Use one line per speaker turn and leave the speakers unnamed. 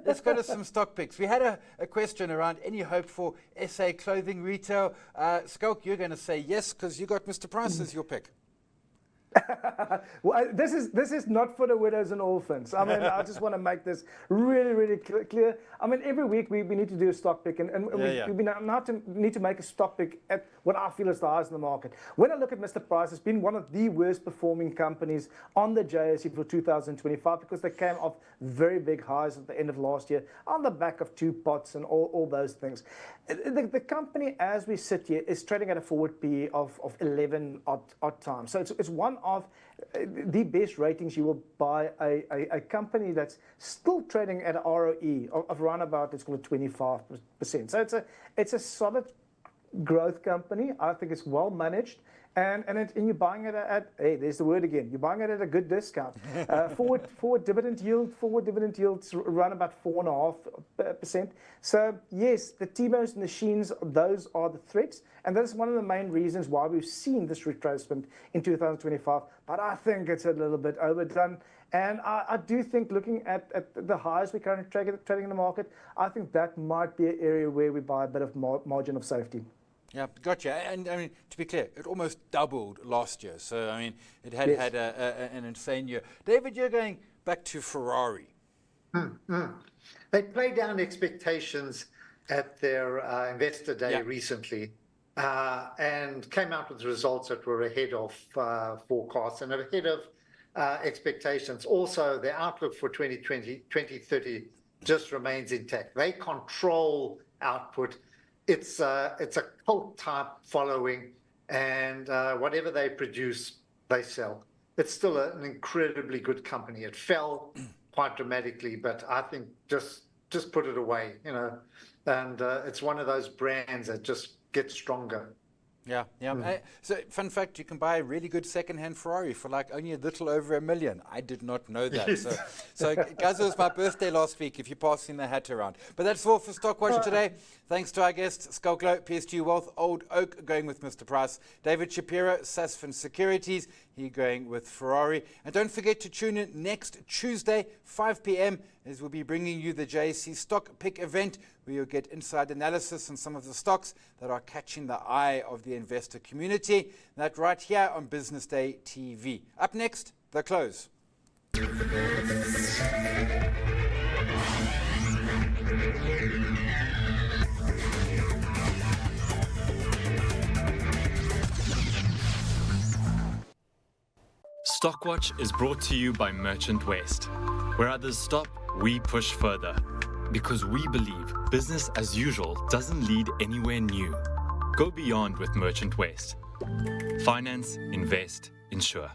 let's go to some stock picks. We had a question around any hope for SA clothing retail. Skulk, you're going to say yes because you got Mr. Price as your pick.
Well, this is not for the widows and orphans. I mean, I just want to make this really, really clear. I mean, every week we need to do a stock pick, and we now need to make a stock pick at what I feel is the highest in the market. When I look at Mr. Price, it's been one of the worst performing companies on the JSE for 2025 because they came off very big highs at the end of last year on the back of two pots and all those things. The company, as we sit here, is trading at a forward PE of 11 odd times. So it's one of the best ratings you will buy a company that's still trading at an ROE of around about, let's call it 25%. So it's a solid growth company. I think it's well managed. And you're buying it at, hey, there's the word again. You're buying it at a good discount. Forward dividends around about 4.5%. So yes, the T-Bones and the Sheens, those are the threats, and that's one of the main reasons why we've seen this retracement in 2025. But I think it's a little bit overdone. And I do think, looking at the highs we currently trading in the market, I think that might be an area where we buy a bit of margin of safety.
Yeah, gotcha. And I mean, to be clear, it almost doubled last year. So, I mean, it had an insane year. David, you're going back to Ferrari.
They played down expectations at their investor day recently and came out with results that were ahead of forecasts and ahead of expectations. Also, their outlook for 2030 just remains intact. They control output. It's a cult type following, and whatever they produce, they sell. It's still an incredibly good company. It fell quite dramatically, but I think just put it away, you know. And it's one of those brands that just gets stronger.
Yeah. So, fun fact, you can buy a really good second-hand Ferrari for like only a little over $1 million. I did not know that. So guys, it was my birthday last week, if you're passing the hat around. But that's all for Stockwatch today. Thanks to our guests, Skulk, PSG Wealth, Old Oak, going with Mr. Price. David Shapiro, Sasfin Securities, he going with Ferrari. And don't forget to tune in next Tuesday, 5 p.m, as we'll be bringing you the JSE Stock Pick event, where you'll get inside analysis on some of the stocks that are catching the eye of the investor community. That right here on Business Day TV. Up next, the close.
Stockwatch is brought to you by Merchant West. Where others stop, we push further. Because we believe business as usual doesn't lead anywhere new. Go beyond with Merchant West. Finance, invest, insure.